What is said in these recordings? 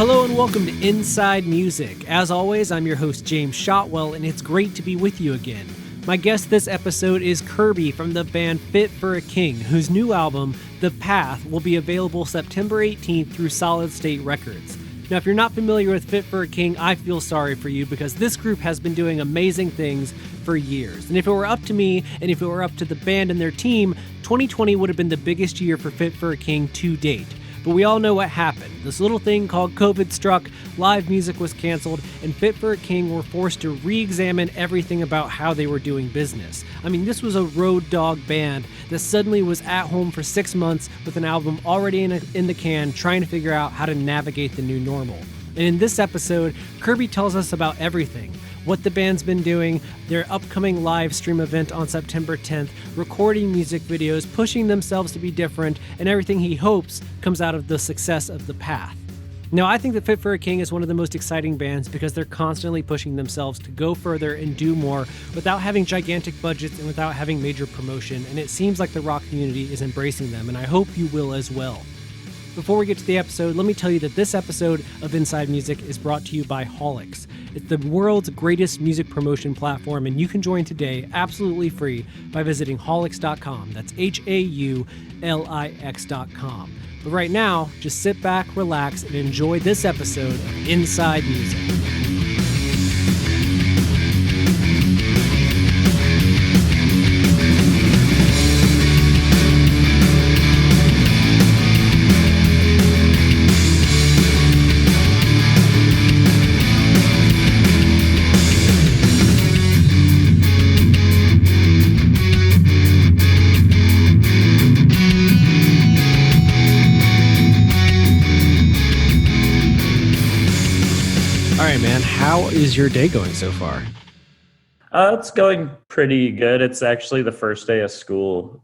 Hello and welcome to Inside Music. As always, I'm your host, James Shotwell, and it's great to be with you again. My guest this episode is Kirby from the band Fit for a King, whose new album, The Path, will be available September 18th through Solid State Records. Now, if you're not familiar with Fit for a King, I feel sorry for you because this group has been doing amazing things for years. And if it were up to me, and if it were up to the band and their team, 2020 would have been the biggest year for Fit for a King to date. But we all know what happened. This little thing called COVID struck, live music was canceled, and Fit for a King were forced to re-examine everything about how they were doing business. I mean, this was a road dog band that suddenly was at home for 6 months with an album already in the can, trying to figure out how to navigate the new normal. And in this episode, Kirby tells us about everything. What the band's been doing, their upcoming live stream event on September 10th, recording music videos, pushing themselves to be different, and everything he hopes comes out of the success of The Path. Now, I think that Fit for a King is one of the most exciting bands because they're constantly pushing themselves to go further and do more without having gigantic budgets and without having major promotion, and it seems like the rock community is embracing them, and I hope you will as well. Before we get to the episode, let me tell you that this episode of Inside Music is brought to you by Haulix. It's the world's greatest music promotion platform, and you can join today absolutely free by visiting Haulix.com. That's Haulix.com. But right now, just sit back, relax, and enjoy this episode of Inside Music. Man, how is your day going so far? It's going pretty good. It's actually the first day of school,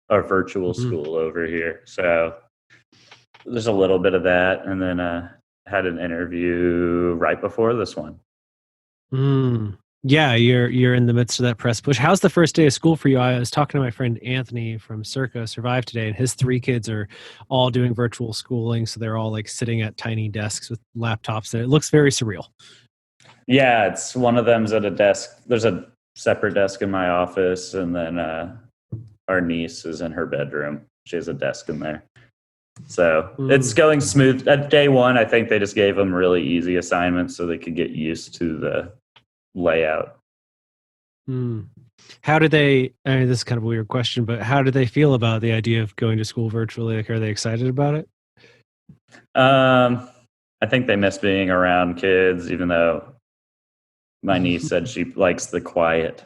or virtual school over here. So there's a little bit of that. And then had an interview right before this one. Yeah, you're in the midst of that press push. How's the first day of school for you? I was talking to my friend Anthony from Circa Survive today, and his 3 kids are all doing virtual schooling. So they're all like sitting at tiny desks with laptops, and it looks very surreal. Yeah, it's one of them's at a desk. There's a separate desk in my office, and then our niece is in her bedroom. She has a desk in there. So it's going smooth. At day one, I think they just gave them really easy assignments so they could get used to the layout. How do they, I mean, this is kind of a weird question, but how do they feel about the idea of going to school virtually? Like, are they excited about it? I think they miss being around kids, even though my niece said she likes the quiet.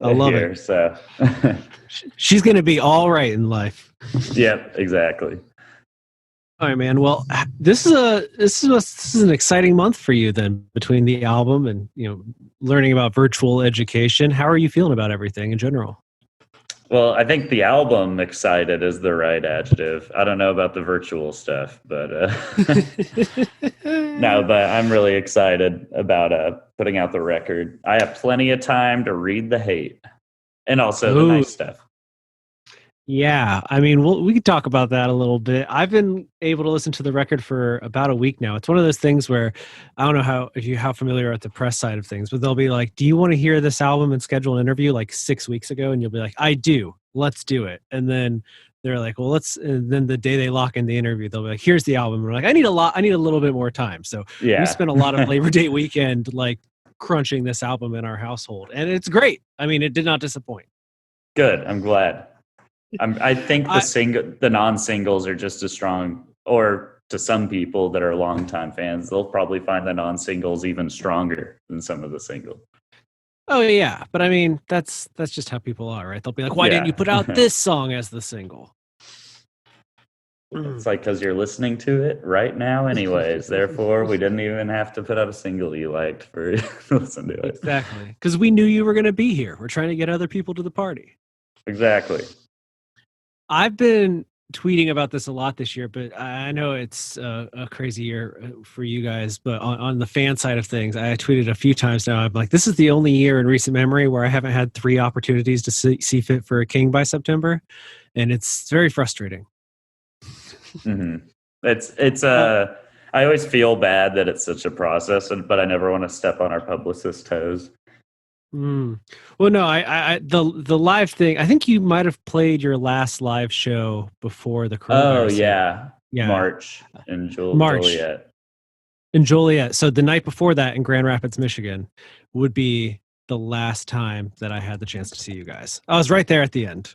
I love here, it. So she's going to be all right in life. Yep, exactly. All right, man. Well, this is an exciting month for you then, between the album and learning about virtual education. How are you feeling about everything in general? Well, I think the album excited is the right adjective. I don't know about the virtual stuff, but no, but I'm really excited about putting out the record. I have plenty of time to read the hate and also the nice stuff. Yeah, I mean, we could talk about that a little bit. I've been able to listen to the record for about a week now. It's one of those things where I don't know how familiar with the press side of things, but they'll be like, "Do you want to hear this album?" and schedule an interview like 6 weeks ago, and you'll be like, "I do. Let's do it." And then they're like, "Well, let's." And then the day they lock in the interview, they'll be like, "Here's the album." And we're like, "I need a little bit more time." So we spent a lot of Labor Day weekend like crunching this album in our household, and it's great. I mean, it did not disappoint. Good. I'm glad. I think the non-singles are just as strong, or to some people that are longtime fans, they'll probably find the non-singles even stronger than some of the singles. Oh yeah, but I mean that's just how people are, right? They'll be like, "Why didn't you put out this song as the single?" It's like, because you're listening to it right now anyways. Therefore, we didn't even have to put out a single you liked for you to listen to it. Exactly, because we knew you were going to be here. We're trying to get other people to the party. Exactly. I've been tweeting about this a lot this year, but I know it's a crazy year for you guys. But on the fan side of things, I tweeted a few times now. I'm like, this is the only year in recent memory where I haven't had 3 opportunities to see Fit for a King by September, and it's very frustrating. Mm-hmm. It's I always feel bad that it's such a process, but I never want to step on our publicist's toes. Well, no, the live thing. I think you might have played your last live show before the coronavirus. Yeah, March in March Joliet. In Joliet. So the night before that in Grand Rapids, Michigan, would be the last time that I had the chance to see you guys. I was right there at the end.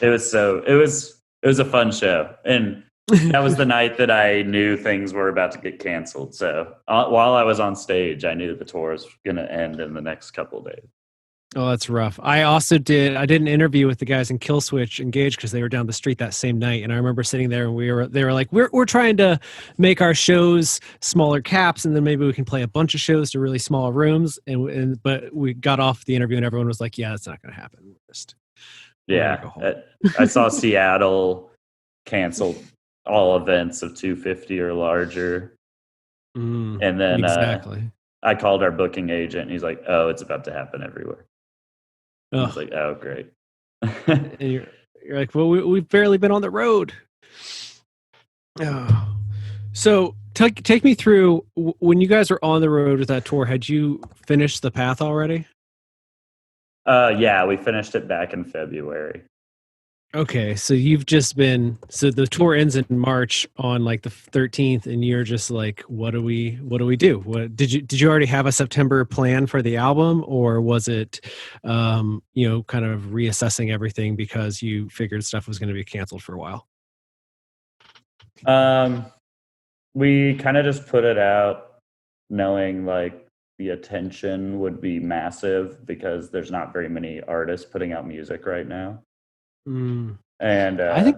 It was a fun show, and that was the night that I knew things were about to get canceled. So while I was on stage, I knew the tour was going to end in the next couple of days. Oh, that's rough. I did an interview with the guys in Killswitch Engage because they were down the street that same night. And I remember sitting there and they were like, we're trying to make our shows smaller caps. And then maybe we can play a bunch of shows to really small rooms. But we got off the interview and everyone was like, yeah, that's not going to happen. I saw Seattle canceled all events of 250 or larger. And then exactly. I called our booking agent and he's like, oh, it's about to happen everywhere. I was like, oh, great. And you're like, well, we've barely been on the road. Oh. So take me through when you guys were on the road with that tour. Had you finished the path already? Yeah, we finished it back in February. Okay, so so the tour ends in March on like the 13th, and you're just like, what do we do? Did you already have a September plan for the album, or was it, kind of reassessing everything because you figured stuff was going to be canceled for a while? We kind of just put it out knowing like the attention would be massive because there's not very many artists putting out music right now. And I think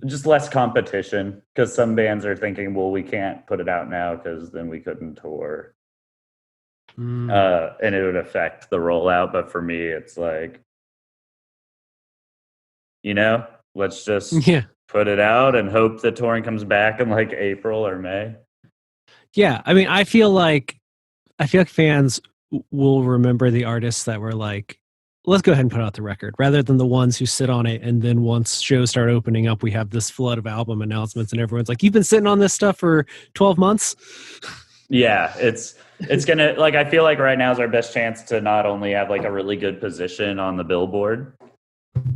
just less competition because some bands are thinking, well, we can't put it out now because then we couldn't tour. And it would affect the rollout. But for me, it's like, let's just put it out and hope that touring comes back in like April or May. Yeah. I mean, I feel like fans will remember the artists that were like, let's go ahead and put out the record rather than the ones who sit on it. And then once shows start opening up, we have this flood of album announcements and everyone's like, you've been sitting on this stuff for 12 months. Yeah. It's going to like, I feel like right now is our best chance to not only have like a really good position on the Billboard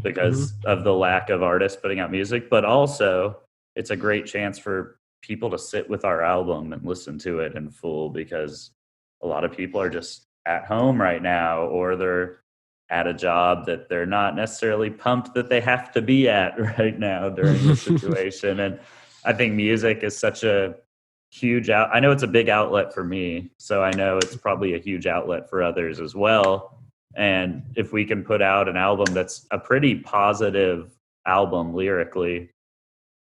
because of the lack of artists putting out music, but also it's a great chance for people to sit with our album and listen to it in full because a lot of people are just at home right now, or they're at a job that they're not necessarily pumped that they have to be at right now during the situation. And I think music is such a huge I know it's a big outlet for me, so I know it's probably a huge outlet for others as well. And if we can put out an album that's a pretty positive album lyrically,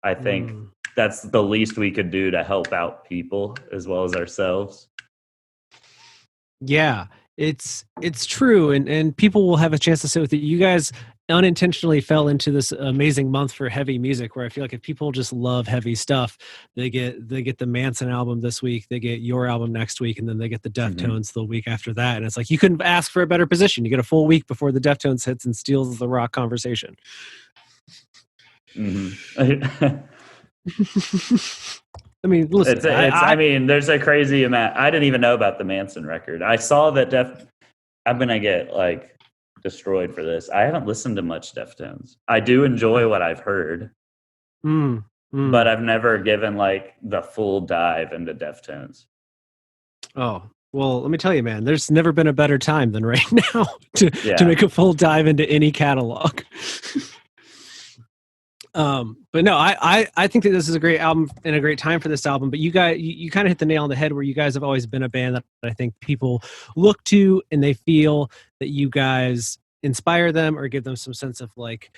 I think that's the least we could do to help out people as well as ourselves. Yeah. It's true, and people will have a chance to sit with it. You guys unintentionally fell into this amazing month for heavy music, where I feel like if people just love heavy stuff, they get the Manson album this week, they get your album next week, and then they get the Deftones the week after that. And it's like you couldn't ask for a better position. You get a full week before the Deftones hits and steals the rock conversation. I mean, listen. I mean, there's a crazy amount. I didn't even know about the Manson record. I saw that I'm gonna get like destroyed for this. I haven't listened to much Deftones. I do enjoy what I've heard, but I've never given like the full dive into Deftones. Oh, well, let me tell you, man. There's never been a better time than right now to make a full dive into any catalog. But no, I think that this is a great album and a great time for this album, but you guys, you kind of hit the nail on the head where you guys have always been a band that I think people look to and they feel that you guys inspire them or give them some sense of like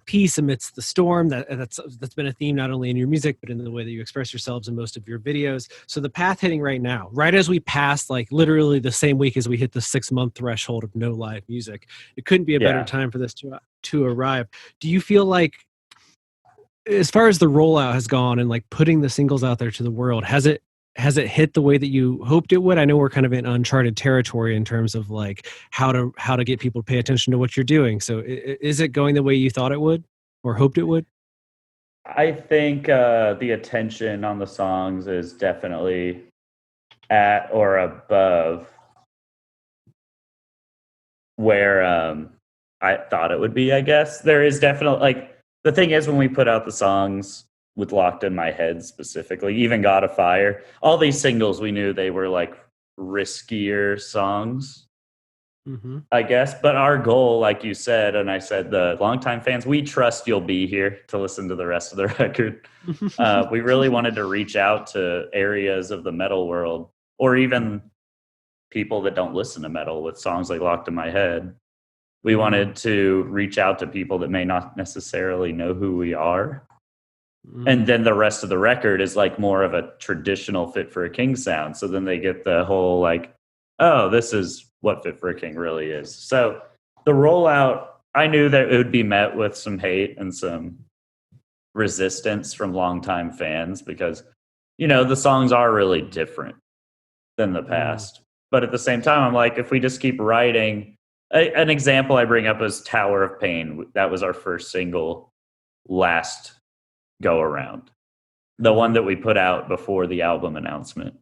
peace amidst the storm. That's been a theme not only in your music but in the way that you express yourselves in most of your videos. So the path hitting right now, right as we passed like literally the same week as we hit the 6-month threshold of no live music, it couldn't be a better time for this to arrive. Do you feel like, as far as the rollout has gone and like putting the singles out there to the world, has it hit the way that you hoped it would? I know we're kind of in uncharted territory in terms of like how to get people to pay attention to what you're doing. So is it going the way you thought it would or hoped it would? I think the attention on the songs is definitely at or above where I thought it would be, I guess. There is definitely, like, the thing is, when we put out the songs with Locked in My Head specifically, even God of Fire, all these singles, we knew they were like riskier songs, I guess. But our goal, like you said, and I said, the longtime fans, we trust you'll be here to listen to the rest of the record. We really wanted to reach out to areas of the metal world, or even people that don't listen to metal, with songs like Locked in My Head. We wanted to reach out to people that may not necessarily know who we are. And then the rest of the record is like more of a traditional Fit for a King sound. So then they get the whole like, oh, this is what Fit for a King really is. So the rollout, I knew that it would be met with some hate and some resistance from longtime fans because, you know, the songs are really different than the past. But at the same time, I'm like, if we just keep writing, an example I bring up is Tower of Pain. That was our first single last go around, the one that we put out before the album announcement.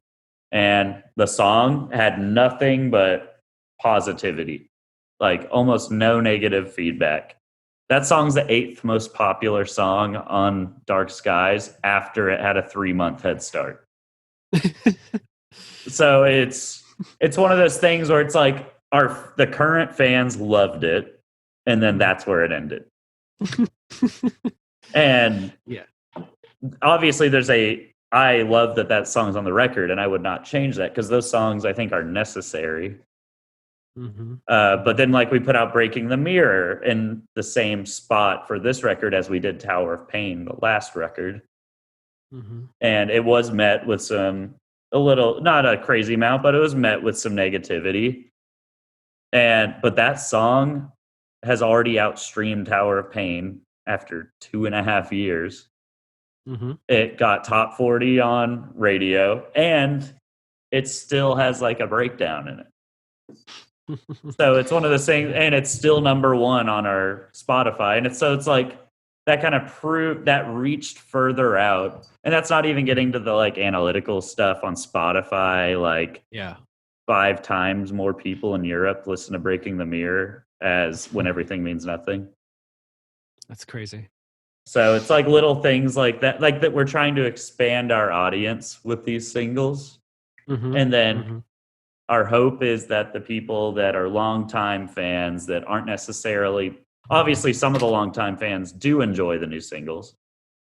And the song had nothing but positivity, like almost no negative feedback. That song's the 8th most popular song on Dark Skies after it had a 3-month head start. So it's one of those things where it's like the current fans loved it, and then that's where it ended. And yeah, obviously I love that song's on the record, and I would not change that because those songs I think are necessary. But then, like, we put out Breaking the Mirror in the same spot for this record as we did Tower of Pain, the last record. And it was met with a little, not a crazy amount, but it was met with some negativity. But that song has already outstreamed Tower of Pain after 2.5 years. It got top 40 on radio, and it still has like a breakdown in it. So it's one of those things, and it's still number 1 on our Spotify. And it's like that kind of proved that reached further out. And that's not even getting to the like analytical stuff on Spotify. Like 5 times more people in Europe listen to Breaking the Mirror as When Everything Means Nothing. That's crazy. So it's like little things like that we're trying to expand our audience with these singles. And then our hope is that the people that are longtime fans that aren't necessarily, obviously some of the longtime fans do enjoy the new singles.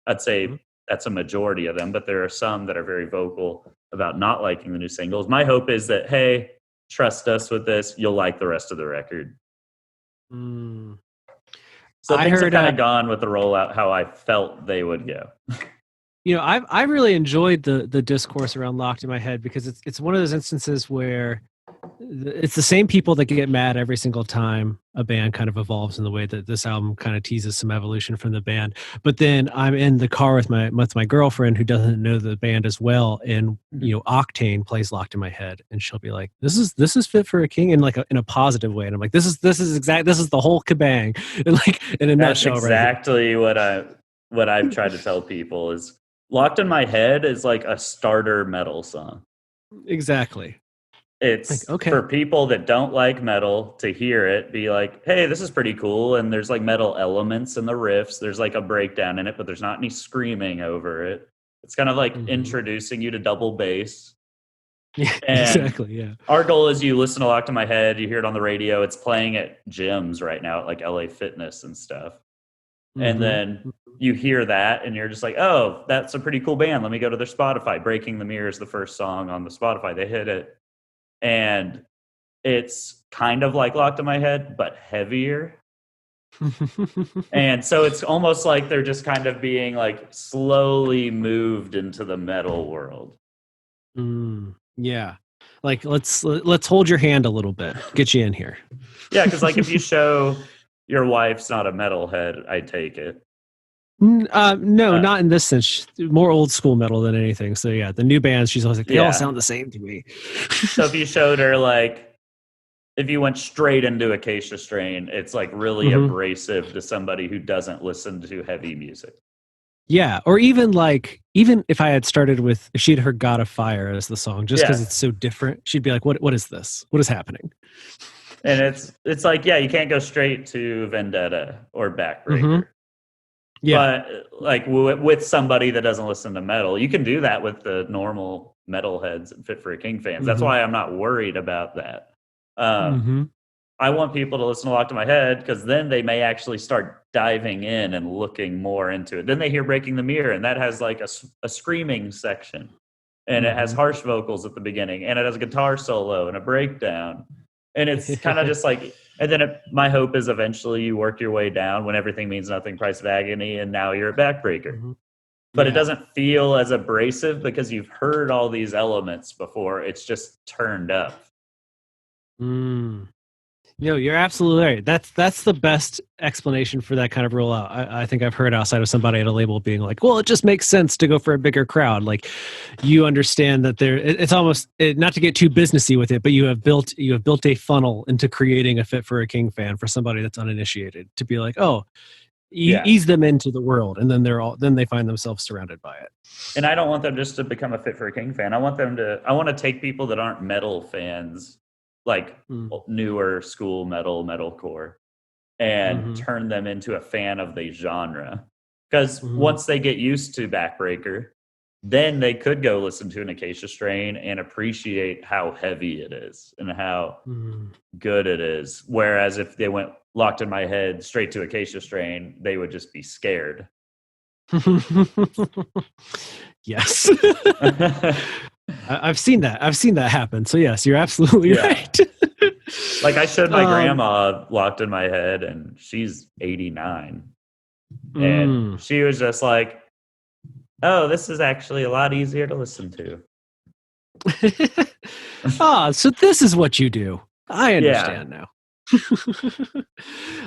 I'd say that's a majority of them, but there are some that are very vocal about not liking the new singles. My hope is that, hey, trust us with this, you'll like the rest of the record. So things have kind of gone with the rollout how I felt they would go. You know, I really enjoyed the discourse around Locked in My Head because it's one of those instances where it's the same people that get mad every single time a band kind of evolves in the way that this album kind of teases some evolution from the band. But then I'm in the car with my girlfriend who doesn't know the band as well, and you know, Octane plays Locked in My Head, and she'll be like, "This is Fit for a King," in like in a positive way, and I'm like, "This is the whole kabang," and like in a nutshell. Exactly right. what I've tried to tell people is Locked in My Head is like a starter metal song. Exactly. It's like, for people that don't like metal to hear it, be like, hey, this is pretty cool. And there's like metal elements in the riffs. There's like a breakdown in it, but there's not any screaming over it. It's kind of like introducing you to double bass. Yeah, exactly. Yeah. Our goal is you listen to Locked in My Head, you hear it on the radio. It's playing at gyms right now at like LA Fitness and stuff. And then you hear that and you're just like, oh, that's a pretty cool band. Let me go to their Spotify. Breaking the Mirror is the first song on the Spotify. They hit it. And it's kind of like Locked in My Head, but heavier. And so it's almost like they're just kind of being like slowly moved into the metal world. Yeah. Like let's hold your hand a little bit. Get you in here. Yeah, because like if you show your wife's not a metalhead, I take it. No, not in this sense. More old school metal than anything. So yeah, the new bands, she's always like, they all sound the same to me. So if you showed her like, if you went straight into Acacia Strain, it's like really abrasive to somebody who doesn't listen to heavy music. Yeah, or even if I had started with if she'd heard God of Fire as the song, just because Yeah. it's so different, she'd be like, "What is this? What is happening?" And it's like, yeah, you can't go straight to Vendetta or Mm-hmm. Backbreaker. Yeah. But like with somebody that doesn't listen to metal, you can do that with the normal metalheads and Fit for a King fans. That's Mm-hmm. why I'm not worried about that. Um, Mm-hmm. I want people to listen to Lock to My Head because then they may actually start diving in and looking more into it. Then they hear Breaking the Mirror, and that has like a screaming section, and it has Mm-hmm. harsh vocals at the beginning, and it has a guitar solo and a breakdown. And it's kind of just like, and then my hope is eventually you work your way down when everything means nothing, Price of Agony, and now you're a Backbreaker. Mm-hmm. But it Yeah. doesn't feel as abrasive because you've heard all these elements before. It's just turned up. Mm. No, you're absolutely right. That's the best explanation for that kind of rollout. I think I've heard outside of somebody at a label being like, "Well, it just makes sense to go for a bigger crowd." Like, you understand that it's almost not to get too businessy with it, but you have built a funnel into creating a Fit for a King fan for somebody that's uninitiated to be like, "Oh, Yeah. ease them into the world," and then they find themselves surrounded by it. And I don't want them just to become a Fit for a King fan. I want to take people that aren't metal fans, like Mm. newer school metalcore, and Mm-hmm. turn them into a fan of the genre. Because Mm-hmm. once they get used to Backbreaker, then they could go listen to an Acacia Strain and appreciate how heavy it is and how Mm-hmm. good it is. Whereas if they went Locked in My Head straight to Acacia Strain, they would just be scared. Yes. I've seen that. I've seen that happen. So yes, you're absolutely Yeah. right. Like I showed my grandma Locked in My Head, and she's 89. And she was just like, "Oh, this is actually a lot easier to listen to." So this is what you do. I Yeah. understand now.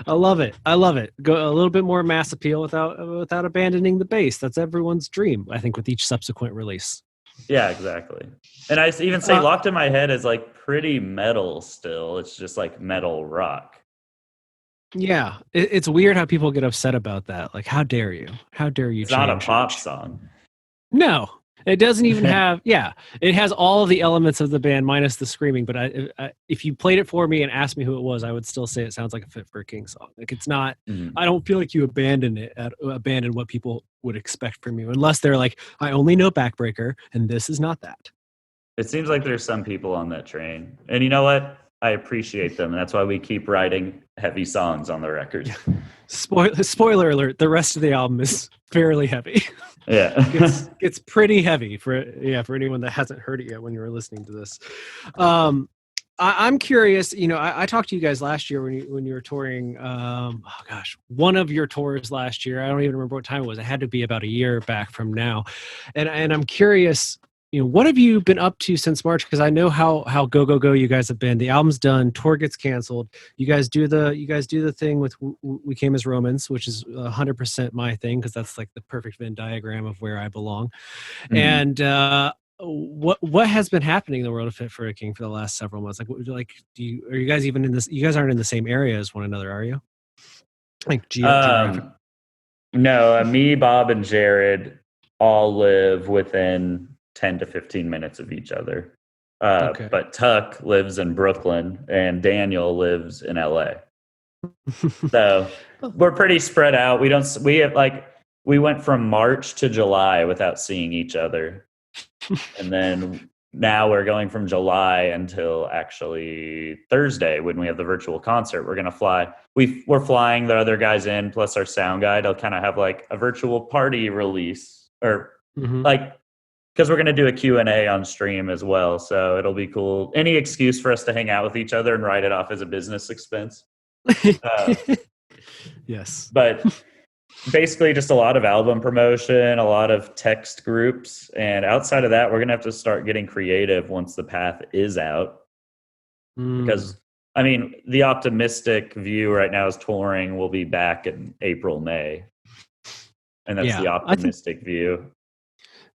I love it. I love it. Go a little bit more mass appeal without abandoning the base. That's everyone's dream, I think, with each subsequent release. Yeah, exactly. And I even say Locked in My Head is like pretty metal still. It's just like metal rock. Yeah, it's weird how people get upset about that. Like, how dare you? How dare you It's not a change? pop song. No, it doesn't even have. Yeah, it has all of the elements of the band minus the screaming. But if you played it for me and asked me who it was, I would still say it sounds like a Fit for a King song. Like, it's not. Mhm. I don't feel like you abandon what people would expect from you, unless they're like, I only know Backbreaker, and this is not that. It seems like there's some people on that train. And you know what? I appreciate them. And that's why we keep writing heavy songs on the record. Spoiler alert: the rest of the album is fairly heavy. Yeah. It's pretty heavy for anyone that hasn't heard it yet when you were listening to this. I'm curious. I talked to you guys last year when you were touring. One of your tours last year. I don't even remember what time it was. It had to be about a year back from now, and I'm curious. What have you been up to since March? Because I know how go you guys have been. The album's done, tour gets canceled. You guys do the thing with We Came as Romans, which is 100% my thing because that's like the perfect Venn diagram of where I belong. Mhm. And what has been happening in the world of Fit for a King for the last several months? Are you guys even in this? You guys aren't in the same area as one another, are you? Like geographic. No, me, Bob, and Jared all live within 10 to 15 minutes of each other. Okay. But Tuck lives in Brooklyn and Daniel lives in LA. So we're pretty spread out. We went from March to July without seeing each other. And then now we're going from July until actually Thursday when we have the virtual concert. We're going to fly. We're flying the other guys in plus our sound guy. I'll kind of have like a virtual party release or like, because we're going to do a Q&A on stream as well. So it'll be cool. Any excuse for us to hang out with each other and write it off as a business expense. Yes. But basically just a lot of album promotion, a lot of text groups. And outside of that, we're going to have to start getting creative once the path is out. Because, I mean, the optimistic view right now is touring will be back in April, May. And that's the optimistic view.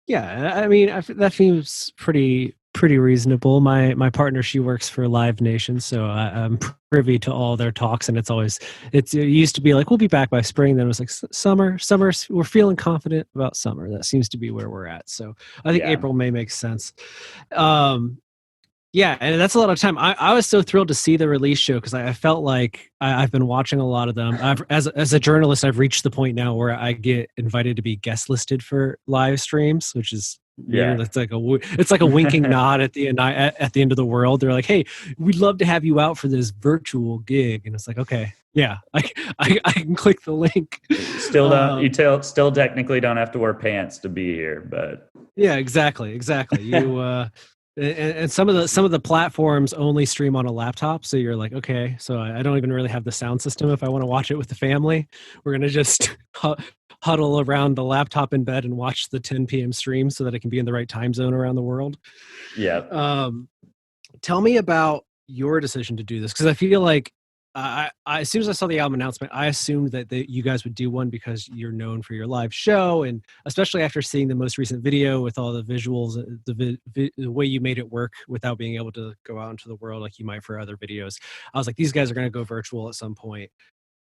Yeah, I mean, that seems pretty pretty reasonable. My partner, she works for Live Nation, so I'm privy to all their talks, and it used to be like we'll be back by spring. Then it was like summer. We're feeling confident about summer. That seems to be where we're at. So I think Yeah. April, May makes sense. Yeah, and that's a lot of time. I was so thrilled to see the release show because I felt like I've been watching a lot of them. As a journalist, I've reached the point now where I get invited to be guest listed for live streams, which is weird. Yeah. It's like a winking nod at the end at the end of the world. They're like, "Hey, we'd love to have you out for this virtual gig," and it's like, "Okay, yeah, I can click the link." Still still technically don't have to wear pants to be here, but yeah, exactly. You and some of the platforms only stream on a laptop, so you're like, okay, so I don't even really have the sound system if I want to watch it with the family. We're gonna just huddle around the laptop in bed and watch the 10 p.m. stream so that it can be in the right time zone around the world. yeah. Tell me about your decision to do this, because I feel like as soon as I saw the album announcement, I assumed that you guys would do one because you're known for your live show, and especially after seeing the most recent video with all the visuals, the way you made it work without being able to go out into the world like you might for other videos. I was like, these guys are going to go virtual at some point.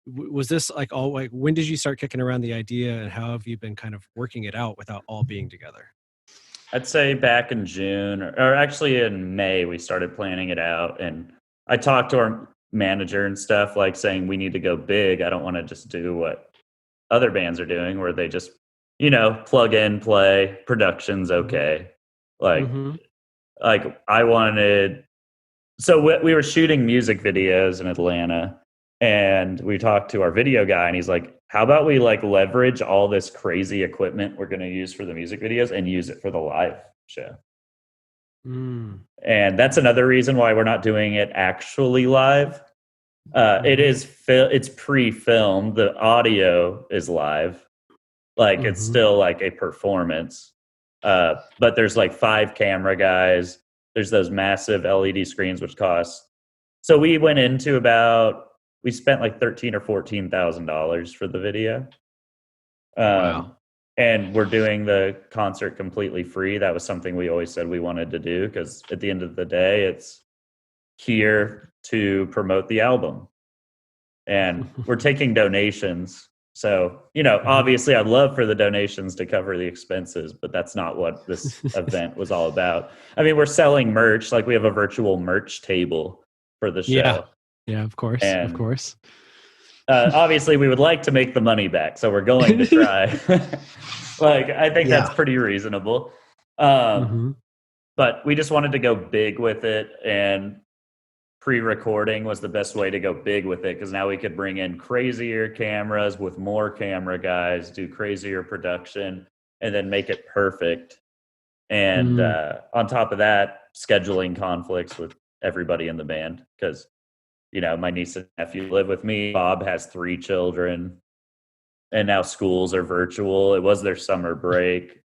Was this like all like when did you start kicking around the idea, and how have you been kind of working it out without all being together? I'd say back in June, or actually in May, we started planning it out. And I talked to our manager and stuff, like saying we need to go big. I don't want to just do what other bands are doing, where they just, plug in, play, production's okay. Like, Mm-hmm. like I wanted. So we were shooting music videos in Atlanta, and we talked to our video guy, and he's like, how about we like leverage all this crazy equipment we're going to use for the music videos and use it for the live show? Mm. And that's another reason why we're not doing it actually live. It's pre-filmed. The audio is live. Like it's still like a performance. But there's like 5 camera guys. There's those massive LED screens, which cost. So we spent like $13,000 or $14,000 for the video. Wow. And we're doing the concert completely free. That was something we always said we wanted to do, because at the end of the day, it's here to promote the album. And we're taking donations. So, obviously I'd love for the donations to cover the expenses, but that's not what this event was all about. I mean, we're selling merch, like we have a virtual merch table for the show. Yeah, of course. And obviously we would like to make the money back, so we're going to try. Like, I think that's pretty reasonable. But we just wanted to go big with it, and pre-recording was the best way to go big with it, because now we could bring in crazier cameras with more camera guys, do crazier production, and then make it perfect. And on top of that, scheduling conflicts with everybody in the band, because my niece and nephew live with me. Bob has 3 children, and now schools are virtual. It was their summer break.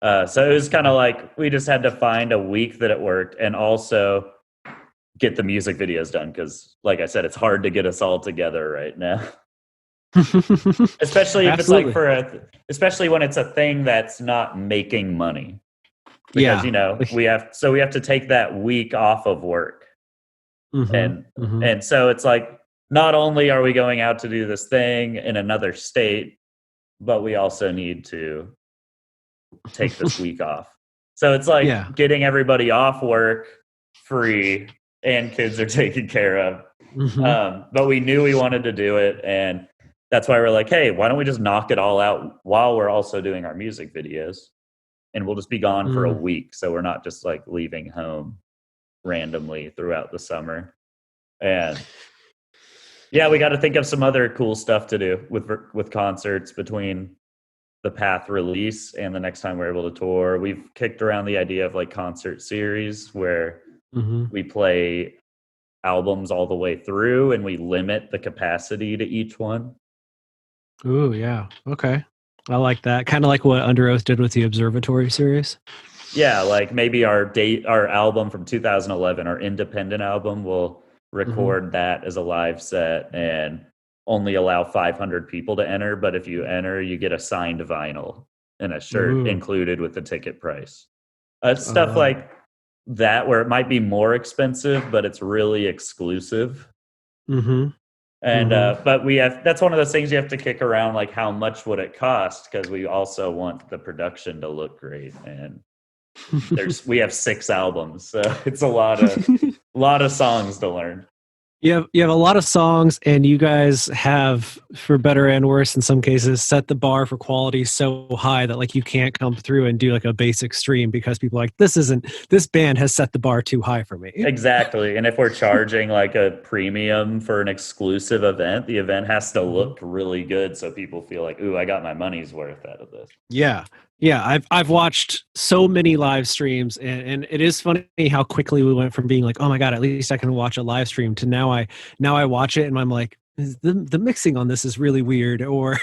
So it was kind of like we just had to find a week that it worked, and also get the music videos done, because like I said, it's hard to get us all together right now. Especially if it's like especially when it's a thing that's not making money. Because we have to take that week off of work. And so it's like, not only are we going out to do this thing in another state, but we also need to take this week off. So it's like getting everybody off work free, and kids are taken care of. But we knew we wanted to do it, and that's why we're like, hey, why don't we just knock it all out while we're also doing our music videos, and we'll just be gone for a week, so we're not just like leaving home randomly throughout the summer. And yeah, we got to think of some other cool stuff to do with concerts between the Path release and the next time we're able to tour. We've kicked around the idea of like concert series where we play albums all the way through, and we limit the capacity to each one. Ooh, yeah. Okay. I like that. Kind of like what Under Oath did with the Observatory series. Yeah, like maybe our album from 2011, our independent album, will record that as a live set and only allow 500 people to enter. But if you enter, you get a signed vinyl and a shirt included with the ticket price. Stuff like that where it might be more expensive, but it's really exclusive. Mm-hmm. And Mm-hmm. but that's one of those things you have to kick around, like how much would it cost, because we also want the production to look great. And we have 6 albums, so it's a lot of songs to learn. You have a lot of songs, and you guys have, for better and worse in some cases, set the bar for quality so high that like you can't come through and do like a basic stream because people are like, this band has set the bar too high for me. Exactly. And if we're charging like a premium for an exclusive event, the event has to look really good so people feel like, ooh, I got my money's worth out of this. Yeah. Yeah, I've watched so many live streams, and it is funny how quickly we went from being like, oh my god, at least I can watch a live stream, to now I watch it and I'm like, the mixing on this is really weird, or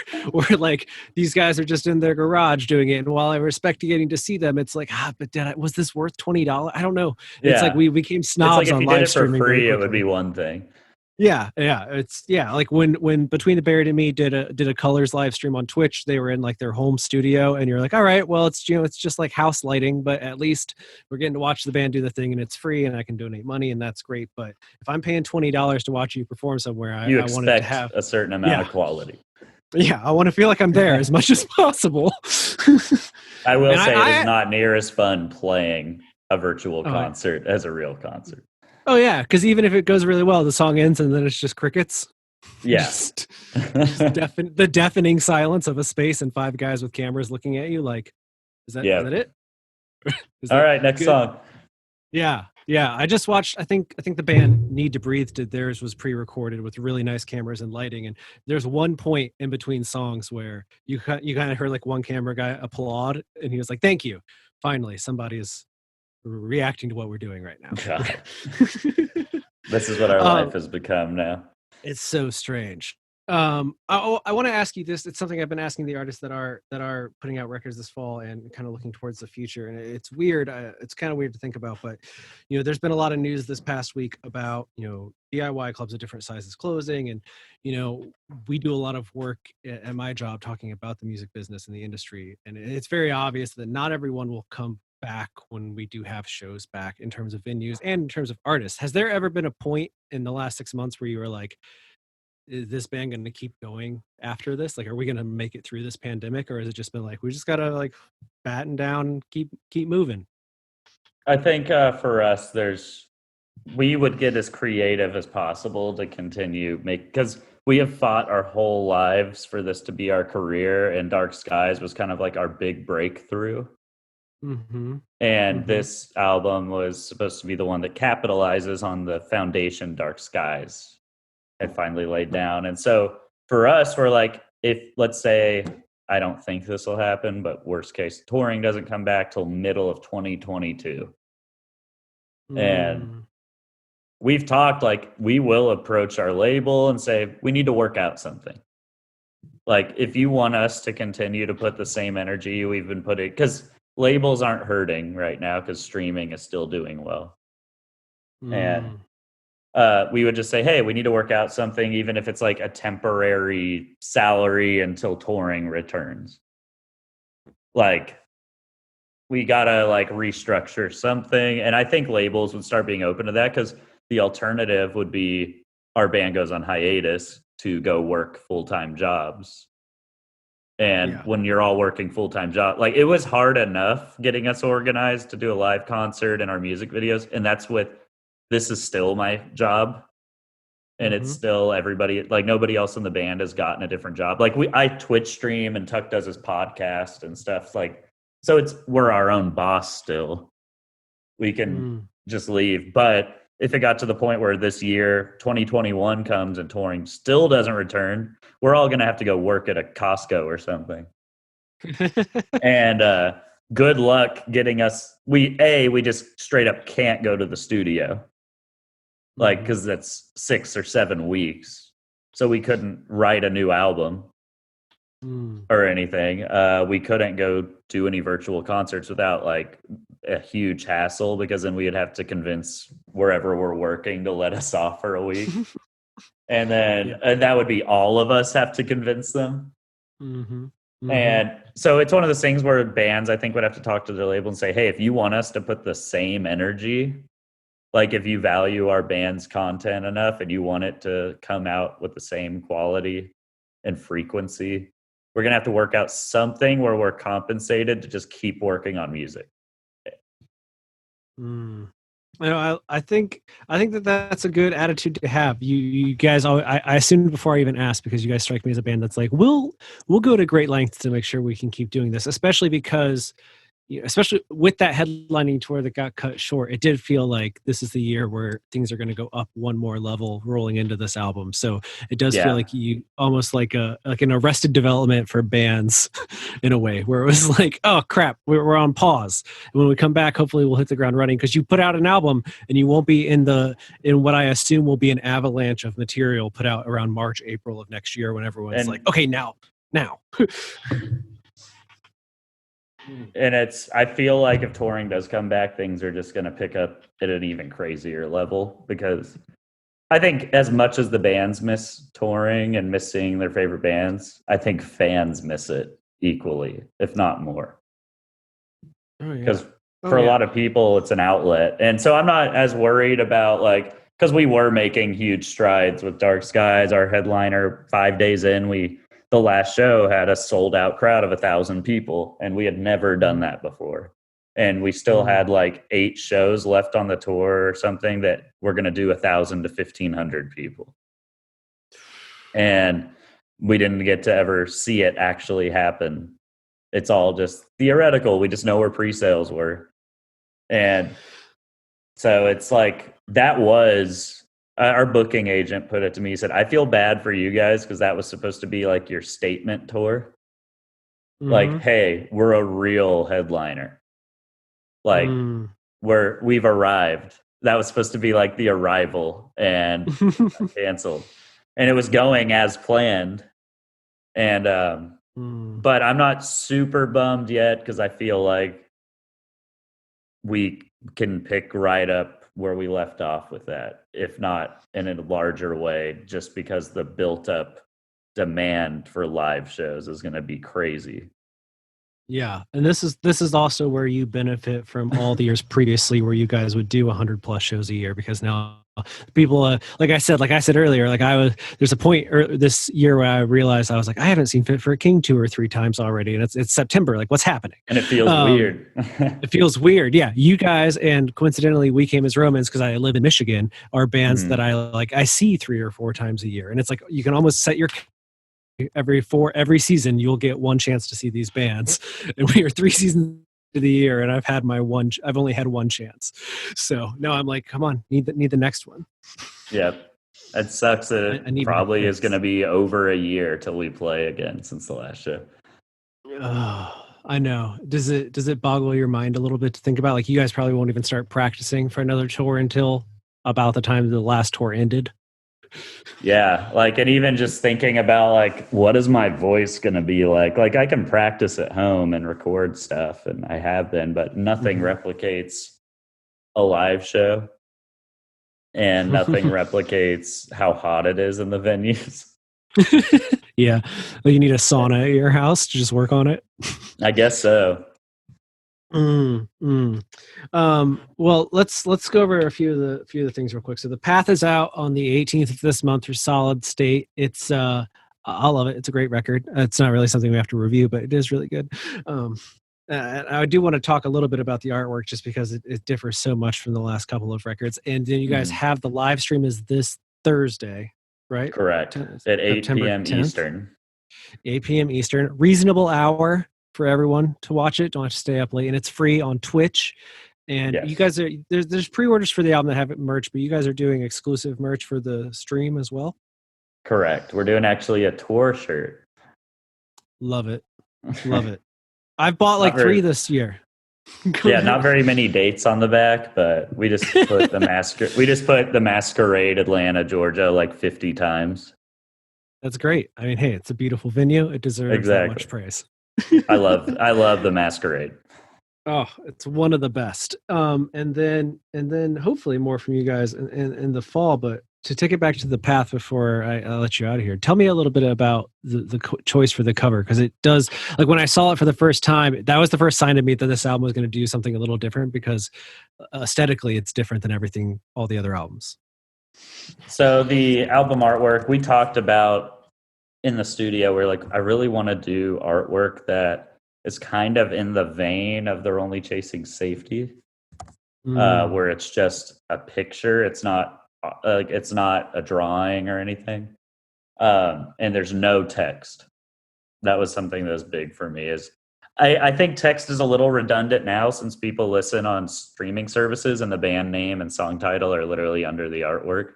like these guys are just in their garage doing it, and while I respect getting to see them, it's like, but was this worth $20? I don't know. It's like Yeah. we became It's like snobs if on you did live it for streaming very free, it would be quickly. one thing. Yeah, like when Between the Buried and Me did a Colors live stream on Twitch, they were in like their home studio, and you're like, all right, well, it's just like house lighting, but at least we're getting to watch the band do the thing, and it's free, and I can donate money, and that's great. But if I'm paying $20 to watch you perform somewhere, You I want it to expect have, a certain amount yeah, of quality. yeah, I want to feel like I'm there as much as possible. I will And say it is not near as fun playing a virtual oh, concert as a real concert. oh yeah, because even if it goes really well, the song ends and then it's just crickets. Yeah. The deafening silence of a space and 5 guys with cameras looking at you. Like, is that it? All right, next good? song. Yeah. I just watched. I think the band Need to Breathe did theirs, was pre-recorded with really nice cameras and lighting. And there's one point in between songs where you kind of heard like one camera guy applaud, and he was like, "Thank you, finally somebody is reacting to what we're doing right now." God. This is what our life has become now. It's so strange. I want to ask you this. It's something I've been asking the artists that are putting out records this fall and kind of looking towards the future. And it's weird. It's kind of weird to think about, but there's been a lot of news this past week about DIY clubs of different sizes closing, and we do a lot of work at my job talking about the music business and the industry, and it's very obvious that not everyone will come back when we do have shows back, in terms of venues and in terms of artists. Has there ever been a point in the last 6 months where you were like, is this band going to keep going after this? Like, are we going to make it through this pandemic, or has it just been like, we just got to like batten down, keep moving? I think for us, we would get as creative as possible to continue because we have fought our whole lives for this to be our career, and Dark Skies was kind of like our big breakthrough. And this album was supposed to be the one that capitalizes on the foundation Dark Skies had finally laid down. And so for us, we're like, if let's say, I don't think this will happen, but worst case, touring doesn't come back till middle of 2022. And we've talked, like, we will approach our label and say, we need to work out something. Like, if you want us to continue to put the same energy we've been putting, because labels aren't hurting right now because streaming is still doing well. And we would just say, hey, we need to work out something, even if it's like a temporary salary until touring returns. Like, we gotta like restructure something. And I think labels would start being open to that, because the alternative would be our band goes on hiatus to go work full-time jobs. And when you're all working full-time job, like, it was hard enough getting us organized to do a live concert and our music videos. And this is still my job. And it's still everybody, like, nobody else in the band has gotten a different job. Like, I Twitch stream and Tuck does his podcast and stuff. Like, so we're our own boss still. We can just leave. But if it got to the point where this year, 2021 comes and touring still doesn't return, we're all going to have to go work at a Costco or something. And good luck getting us. We just straight up can't go to the studio. Like, because that's 6 or 7 weeks. So we couldn't write a new album or anything. We couldn't go do any virtual concerts without like a huge hassle, because then we'd have to convince wherever we're working to let us off for a week. And then and that would be all of us have to convince them. Mm-hmm. And so it's one of those things where bands, I think, would have to talk to their label and say, hey, if you want us to put the same energy, like if you value our band's content enough and you want it to come out with the same quality and frequency, we're going to have to work out something where we're compensated to just keep working on music. Mm. I think that's a good attitude to have. You guys, I assumed before I even asked, because you guys strike me as a band that's like, we'll go to great lengths to make sure we can keep doing this, especially because especially with that headlining tour that got cut short, it did feel like this is the year where things are going to go up one more level rolling into this album. So it does feel Yeah. like you almost like an arrested development for bands in a way, where it was like, oh crap, we're on pause. And when we come back, hopefully we'll hit the ground running, because you put out an album and you won't be in what I assume will be an avalanche of material put out around March, April of next year, when everyone's like, okay, now. And I feel like if touring does come back, things are just going to pick up at an even crazier level, because I think as much as the bands miss touring and miss seeing their favorite bands, I think fans miss it equally, if not more. Because for a lot of people, it's an outlet. And so I'm not as worried about, like, because we were making huge strides with Dark Skies. Our headliner, 5 days in, the last show had a sold out crowd of 1,000 people, and we had never done that before. And we still had like 8 shows left on the tour or something that we're going to do 1,000 to 1,500 people. And we didn't get to ever see it actually happen. It's all just theoretical. We just know where pre-sales were. And so it's like, that was our booking agent put it to me. He said, I feel bad for you guys, because that was supposed to be like your statement tour. Like, hey, we're a real headliner. Like, we've arrived. That was supposed to be like the arrival, and canceled. And it was going as planned. And but I'm not super bummed yet, because I feel like we can pick right up where we left off with that, if not in a larger way, just because the built up demand for live shows is going to be crazy. Yeah, and this is also where you benefit from all the years previously where you guys would do 100+ shows a year, because now people, like I said earlier, like there's a point this year where I realized, I was like, I haven't seen Fit for a King 2 or 3 times already, and it's September. Like, what's happening? And it feels weird. It feels weird. Yeah, you guys, and coincidentally, We Came as Romans, because I live in Michigan, are bands that I see 3 or 4 times a year, and it's like you can almost set your every season you'll get one chance to see these bands, and we are 3 seasons of the year, and I've only had one chance. So now I'm like, come on, need the next one. Yep. It sucks that it probably is going to be over a year till we play again since the last show. I know. Does it boggle your mind a little bit to think about, like, you guys probably won't even start practicing for another tour until about the time the last tour ended? Yeah, like, and even just thinking about, like, what is my voice going to be like? Like, I can practice at home and record stuff, and I have been, but nothing replicates a live show, and nothing replicates how hot it is in the venues. Yeah, well, you need a sauna at your house to just work on it. I guess so. Well, let's go over a few of the things real quick. So the Path is out on the 18th of this month for Solid State. It's I love it. It's a great record. It's not really something we have to review, but it is really good. I do want to talk a little bit about the artwork, just because it differs so much from the last couple of records. And then you guys have the live stream is this Thursday, right? Correct. At 8 p.m. Eastern. 8 p.m. Eastern. Reasonable hour for everyone to watch it. Don't have to stay up late, and it's free on Twitch. And you guys are there's pre-orders for the album that haven't merch, but you guys are doing exclusive merch for the stream as well. Correct. We're doing actually a tour shirt. Love it. I've bought like 3 this year. Yeah, not very many dates on the back, but we just put the Masquerade Atlanta, Georgia like 50 times. That's great. I mean, hey, it's a beautiful venue. It deserves that much praise. I love the Masquerade. Oh, it's one of the best. And then hopefully more from you guys in the fall. But To take it back to the path before I let you out of here, tell me a little bit about the choice for the cover, because it does, like when I saw it for the first time, that was the first sign to me that this album was going to do something a little different, because aesthetically it's different than everything, all the other albums. So the album artwork we talked about in the studio, we're like, I really want to do artwork that is kind of in the vein of They're Only Chasing Safety, where it's just a picture. It's not a drawing or anything, and there's no text. That was something that was big for me. I think text is a little redundant now, since people listen on streaming services and the band name and song title are literally under the artwork.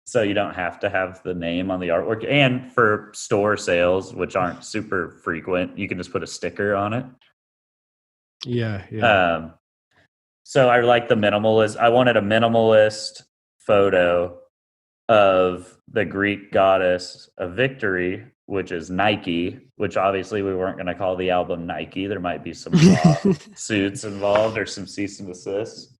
So you don't have to have the name on the artwork. And for store sales, which aren't super frequent, you can just put a sticker on it. Yeah. So I like the minimalist. I wanted a minimalist photo of the Greek goddess of victory, which is Nike, which obviously we weren't going to call the album Nike. There might be some suits involved or some cease and desist.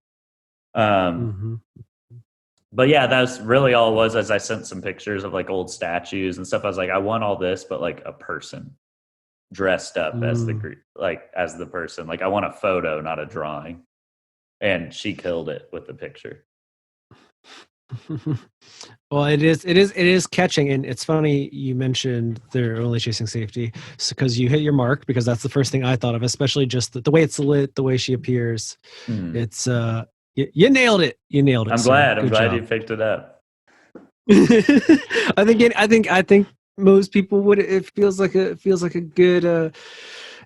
But yeah, that's really all it was. As I sent some pictures of like old statues and stuff, I was like, I want all this, but like a person dressed up as the person. Like I want a photo, not a drawing. And she killed it with the picture. Well, it is catching, and it's funny you mentioned They're Only Chasing Safety, because you hit your mark, because that's the first thing I thought of, especially just the way it's lit, the way she appears. It's you nailed it. You nailed it. I'm glad you picked it up. I think most people would. It feels like a good.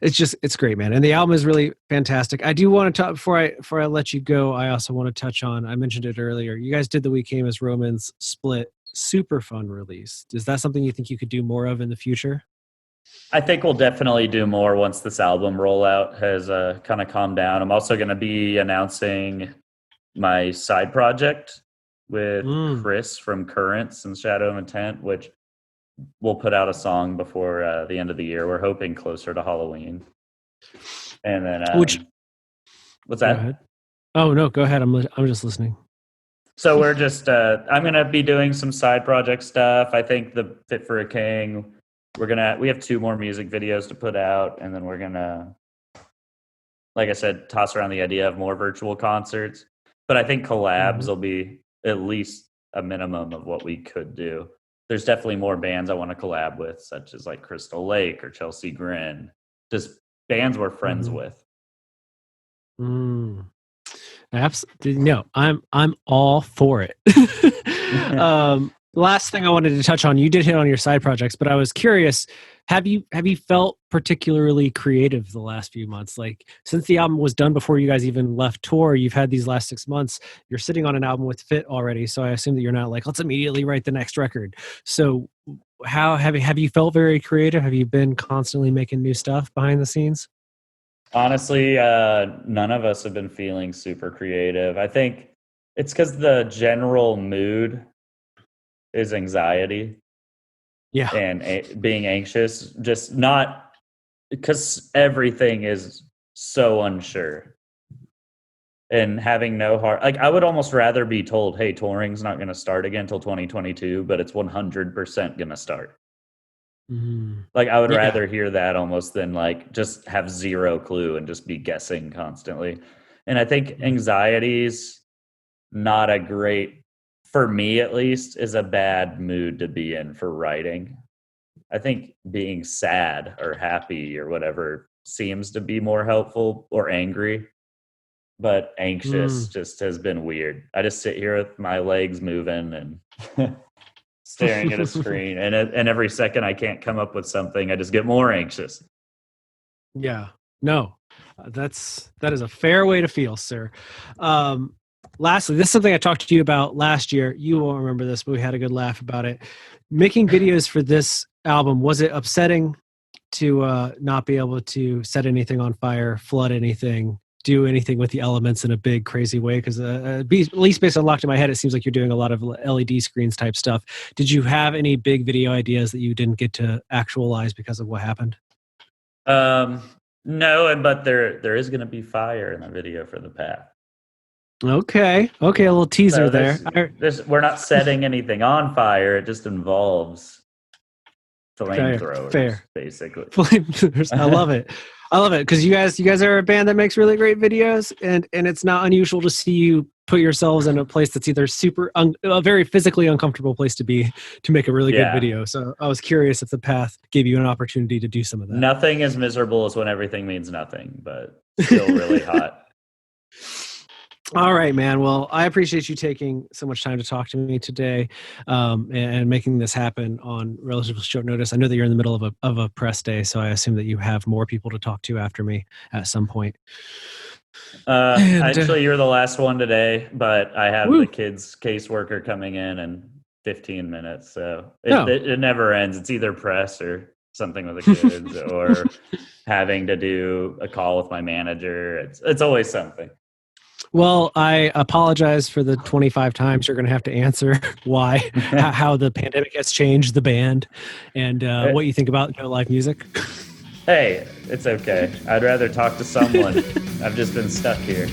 It's great, man, and the album is really fantastic. I do want to talk before I let you go. I also want to touch on. I mentioned it earlier. You guys did the We Came as Romans split. Super fun release. Is that something you think you could do more of in the future? I think we'll definitely do more once this album rollout has kind of calmed down. I'm also going to be announcing my side project with Chris from Currents and Shadow of Intent, which we'll put out a song before the end of the year. We're hoping closer to Halloween. And then, what's that? Go ahead. Oh no, go ahead. I'm just listening. So we're just, I'm going to be doing some side project stuff. I think the Fit for a King, we have 2 more music videos to put out, and then we're going to, like I said, toss around the idea of more virtual concerts. But I think collabs will be at least a minimum of what we could do. There's definitely more bands I want to collab with, such as like Crystal Lake or Chelsea Grin, just bands we're friends with. Absolutely. No, I'm all for it. Last thing I wanted to touch on, you did hit on your side projects, but I was curious, have you felt particularly creative the last few months? Like, since the album was done before you guys even left tour, you've had these last 6 months, you're sitting on an album with Fit already, so I assume that you're not like, let's immediately write the next record. So how have you felt very creative? Have you been constantly making new stuff behind the scenes? Honestly, none of us have been feeling super creative. I think it's because the general mood is anxiety. Yeah. And being anxious, just not because everything is so unsure. And having no heart, like I would almost rather be told, hey, touring's not going to start again until 2022, but it's 100% going to start. Like I would rather hear that almost than like just have zero clue and just be guessing constantly. And I think anxiety's not a great, for me at least, is a bad mood to be in for writing. I think being sad or happy or whatever seems to be more helpful, or angry. But anxious just has been weird. I just sit here with my legs moving and staring at a screen, and every second I can't come up with something, I just get more anxious. Yeah. No, that is a fair way to feel, sir. Lastly, this is something I talked to you about last year. You won't remember this, but we had a good laugh about it. Making videos for this album, was it upsetting to not be able to set anything on fire, flood anything, do anything with the elements in a big, crazy way? Because at least based on Locked in My Head, it seems like you're doing a lot of LED screens type stuff. Did you have any big video ideas that you didn't get to actualize because of what happened? No, but there is going to be fire in the video for The Path. Okay, a little teaser So there. we're not setting anything on fire. It just involves flamethrowers, Fair. basically. Flamethrowers. I love it because you guys are a band that makes really great videos, and it's not unusual to see you put yourselves in a place that's either a very physically uncomfortable place to be to make a really good Yeah. video. So I was curious if the path gave you an opportunity to do some of that. Nothing as miserable as when everything means nothing, but still really hot. All right, man. Well, I appreciate you taking so much time to talk to me today, and making this happen on relatively short notice. I know that you're in the middle of a press day, so I assume that you have more people to talk to after me at some point. Actually, you're the last one today, but I have Woo. the kids' caseworker coming in 15 minutes, so it never ends. It's either press or something with the kids, or having to do a call with my manager. It's always something. Well, I apologize for the 25 times you're going to have to answer why, how the pandemic has changed the band, and what you think about live music. Hey, it's okay. I'd rather talk to someone. I've just been stuck here.